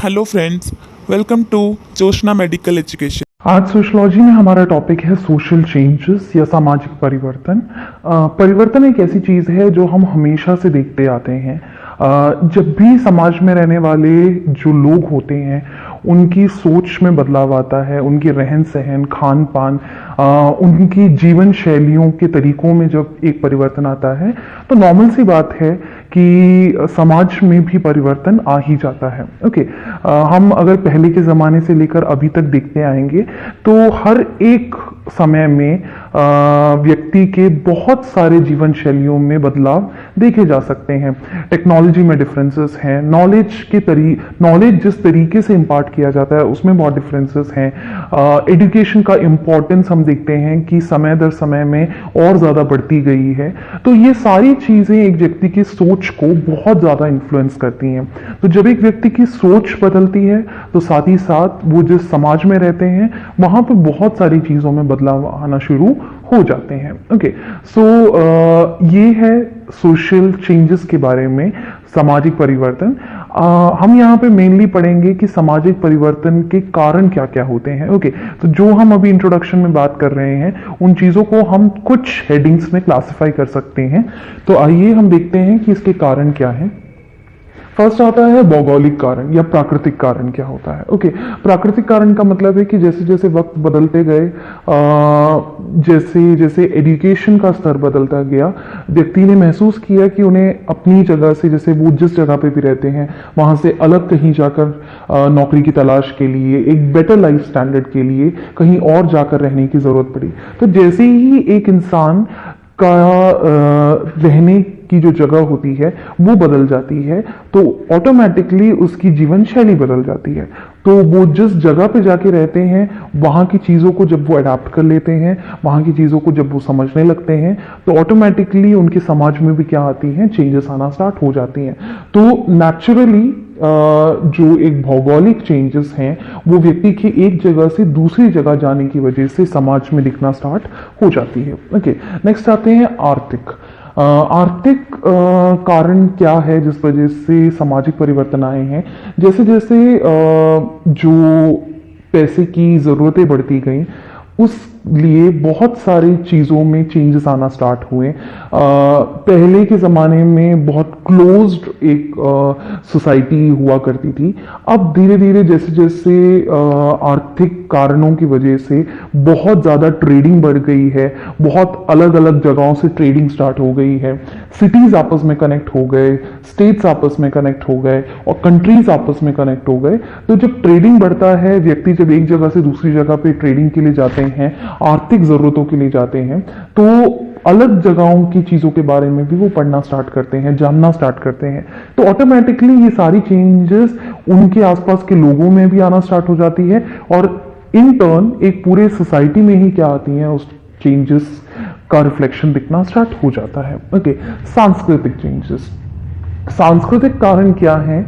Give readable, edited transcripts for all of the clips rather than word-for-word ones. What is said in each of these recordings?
Hello friends, welcome to Joshna medical education. आज sociology में हमारा टॉपिक है सोशल चेंजेस या सामाजिक परिवर्तन। परिवर्तन एक ऐसी चीज़ है जो हम हमेशा से देखते आते हैं। जब भी समाज में रहने वाले जो लोग होते हैं उनकी सोच में बदलाव आता है, उनकी रहन सहन, खान पान, उनकी जीवन शैलियों के तरीकों में जब एक परिवर्तन आता है तो नॉर्मल सी बात है कि समाज में भी परिवर्तन आ ही जाता है। ओके, हम अगर पहले के ज़माने से लेकर अभी तक देखते आएंगे तो हर एक समय में व्यक्ति के बहुत सारे जीवन शैलियों में बदलाव देखे जा सकते हैं। टेक्नोलॉजी में डिफरेंसेस हैं, नॉलेज जिस तरीके से इम्पार्ट किया जाता है उसमें बहुत डिफरेंसेस हैं। एजुकेशन का इम्पोर्टेंस हम देखते हैं कि समय दर समय में और ज़्यादा बढ़ती गई है। तो ये सारी चीज़ें एक व्यक्ति की सोच को बहुत ज़्यादा इन्फ्लुएंस करती हैं। तो जब एक व्यक्ति की सोच बदलती है तो साथ ही साथ वो जिस समाज में रहते हैं वहाँ पर बहुत सारी चीज़ों में बदलाव आना शुरू हो जाते हैं। ओके, सो ये है सोशल चेंजेस के बारे में, सामाजिक परिवर्तन। हम यहाँ पे मेनली पढ़ेंगे कि सामाजिक परिवर्तन के कारण क्या क्या होते हैं। ओके, तो जो हम अभी इंट्रोडक्शन में बात कर रहे हैं उन चीज़ों को हम कुछ हेडिंग्स में क्लासिफाई कर सकते हैं। तो आइए हम देखते हैं कि इसके कारण क्या है। फर्स्ट आता है भौगोलिक कारण या प्राकृतिक कारण क्या होता है। ओके, प्राकृतिक कारण का मतलब है कि जैसे जैसे वक्त बदलते गए, जैसे जैसे एजुकेशन का स्तर बदलता गया, व्यक्ति ने महसूस किया कि उन्हें अपनी जगह से, जैसे वो जिस जगह पे भी रहते हैं वहाँ से अलग कहीं जाकर नौकरी की तलाश के लिए, एक बेटर लाइफ स्टैंडर्ड के लिए कहीं और जाकर रहने की ज़रूरत पड़ी। तो जैसे ही एक इंसान का रहने की जो जगह होती है वो बदल जाती है तो ऑटोमेटिकली उसकी जीवन शैली बदल जाती है। तो वो जिस जगह पे जाके रहते हैं वहाँ की चीज़ों को जब वो अडाप्ट कर लेते हैं, वहाँ की चीज़ों को जब वो समझने लगते हैं तो ऑटोमेटिकली उनके समाज में भी क्या आती हैं, चेंजेस आना स्टार्ट हो जाती हैं। तो नेचुरली जो एक भौगोलिक चेंजेस हैं वो व्यक्ति की एक जगह से दूसरी जगह जाने की वजह से समाज में दिखना स्टार्ट हो जाती है। ओके, नेक्स्ट आते हैं आर्थिक। आर्थिक कारण क्या है जिस वजह से सामाजिक परिवर्तन आए हैं। जैसे जैसे जो पैसे की ज़रूरतें बढ़ती गई उस लिए बहुत सारी चीज़ों में चेंजेस आना स्टार्ट हुए। पहले के ज़माने में बहुत क्लोज्ड एक सोसाइटी हुआ करती थी। अब धीरे धीरे जैसे जैसे आर्थिक कारणों की वजह से बहुत ज़्यादा ट्रेडिंग बढ़ गई है, बहुत अलग अलग जगहों से ट्रेडिंग स्टार्ट हो गई है, सिटीज़ आपस में कनेक्ट हो गए, स्टेट्स आपस में कनेक्ट हो गए और कंट्रीज आपस में कनेक्ट हो गए। तो जब ट्रेडिंग बढ़ता है, व्यक्ति जब एक जगह से दूसरी जगह पे ट्रेडिंग के लिए जाते हैं, आर्थिक ज़रूरतों के लिए जाते हैं, तो अलग जगहों की चीज़ों के बारे में भी वो पढ़ना स्टार्ट करते हैं, जानना स्टार्ट करते हैं। तो ऑटोमेटिकली ये सारी चेंजेस उनके आसपास के लोगों में भी आना स्टार्ट हो जाती है और इन टर्न एक पूरे सोसाइटी में ही क्या आती हैं, उस चेंजेस का रिफ्लेक्शन दिखना स्टार्ट हो जाता है। ओके, सांस्कृतिक चेंजेस। सांस्कृतिक कारण क्या है?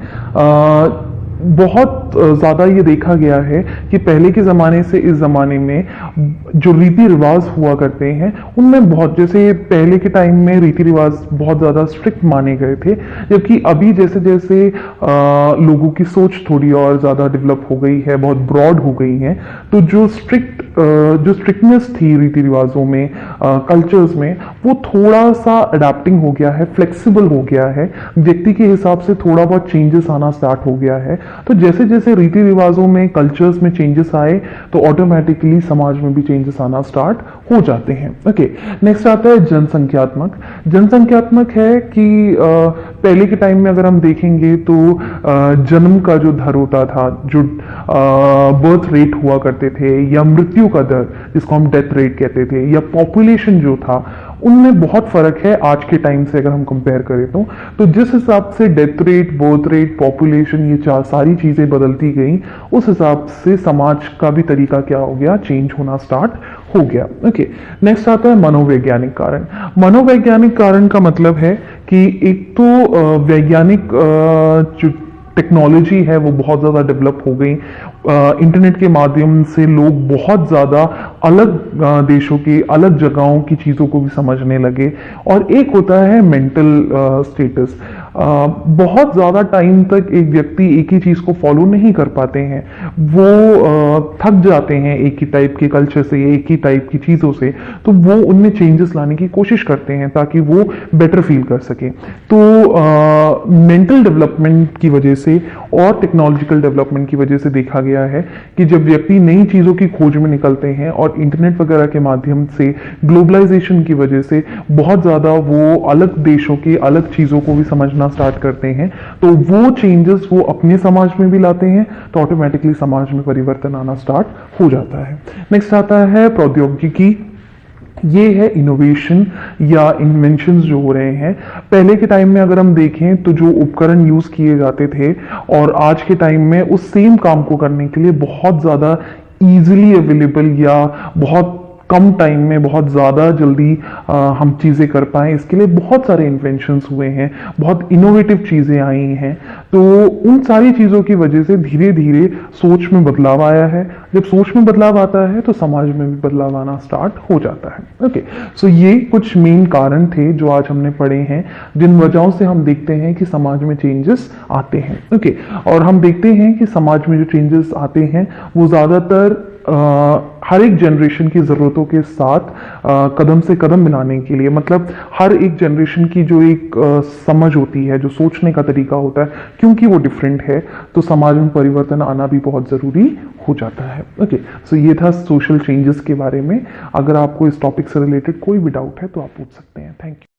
बहुत ज़्यादा ये देखा गया है कि पहले के ज़माने से इस ज़माने में जो रीति रिवाज हुआ करते हैं उनमें बहुत, जैसे पहले के टाइम में रीति रिवाज बहुत ज़्यादा स्ट्रिक्ट माने गए थे, जबकि अभी जैसे जैसे लोगों की सोच थोड़ी और ज़्यादा डेवलप हो गई है, बहुत ब्रॉड हो गई है, तो जो स्ट्रिक्टनेस थी रीति रिवाजों में, कल्चर्स में, वो थोड़ा सा अडेप्टिंग हो गया है, फ्लेक्सिबल हो गया है, व्यक्ति के हिसाब से थोड़ा बहुत चेंजेस आना स्टार्ट हो गया है। तो जैसे जैसे रीति रिवाजों में, कल्चर्स में चेंजेस आए तो ऑटोमेटिकली समाज में भी चेंजेस आना स्टार्ट हो जाते हैं। ओके, नेक्स्ट आता है जनसंख्यात्मक। जनसंख्यात्मक है कि पहले के टाइम में अगर हम देखेंगे तो जन्म का जो दर होता था, जो बर्थ रेट हुआ करते थे, या मृत्यु का दर जिसको हम डेथ रेट कहते थे, या पॉपुलेशन जो था, उनमें बहुत फर्क है आज के टाइम से अगर हम कंपेयर करें तो जिस हिसाब से death rate, birth rate, population, ये सारी चीजें बदलती गई, उस हिसाब से समाज का भी तरीका क्या हो गया, चेंज होना स्टार्ट हो गया। ओके, नेक्स्ट आता है मनोवैज्ञानिक कारण। मनोवैज्ञानिक कारण का मतलब है कि एक तो वैज्ञानिक जो टेक्नोलॉजी है वो बहुत ज़्यादा डेवलप हो गई। इंटरनेट के माध्यम से लोग बहुत ज़्यादा अलग देशों की अलग जगहों की चीज़ों को भी समझने लगे। और एक होता है मेंटल स्टेटस। बहुत ज़्यादा टाइम तक एक व्यक्ति एक ही चीज़ को फॉलो नहीं कर पाते हैं, वो थक जाते हैं एक ही टाइप के कल्चर से, एक ही टाइप की चीज़ों से, तो वो उनमें चेंजेस लाने की कोशिश करते हैं ताकि वो बेटर फील कर सके। तो मेंटल डेवलपमेंट की वजह से और टेक्नोलॉजिकल डेवलपमेंट की वजह से देखा गया है कि जब व्यक्ति नई चीज़ों की खोज में निकलते हैं और इंटरनेट वगैरह के माध्यम से ग्लोबलाइजेशन की वजह से बहुत ज़्यादा वो अलग देशों की अलग चीज़ों को भी समझना स्टार्ट करते हैं, तो वो चेंजेस वो अपने समाज में भी लाते हैं, तो ऑटोमेटिकली समाज में परिवर्तन आना स्टार्ट हो जाता है। नेक्स्ट आता है प्रौद्योगिकी। ये है इनोवेशन या इन्वेंशंस जो हो रहे हैं। पहले के टाइम में अगर हम देखें तो जो उपकरण यूज किए जाते थे और आज के टाइम में उस सेम काम को करने के लिए बहुत ज़्यादा इजीली अवेलेबल या बहुत कम टाइम में बहुत ज़्यादा जल्दी हम चीज़ें कर पाएँ, इसके लिए बहुत सारे इन्वेंशंस हुए हैं, बहुत इनोवेटिव चीज़ें आई हैं। तो उन सारी चीज़ों की वजह से धीरे धीरे सोच में बदलाव आया है। जब सोच में बदलाव आता है तो समाज में भी बदलाव आना स्टार्ट हो जाता है। ओके, सो ये कुछ मेन कारण थे जो आज हमने पढ़े हैं, जिन वजहों से हम देखते हैं कि समाज में चेंजेस आते हैं। ओके, और हम देखते हैं कि समाज में जो चेंजेस आते हैं वो ज़्यादातर हर एक जनरेशन की ज़रूरतों के साथ कदम से कदम मिलाने के लिए, मतलब हर एक जनरेशन की जो एक समझ होती है, जो सोचने का तरीका होता है, क्योंकि वो डिफरेंट है, तो समाज में परिवर्तन आना भी बहुत ज़रूरी हो जाता है। ओके, सो ये था सोशल चेंजेस के बारे में। अगर आपको इस टॉपिक से रिलेटेड कोई भी डाउट है तो आप पूछ सकते हैं। Thank you.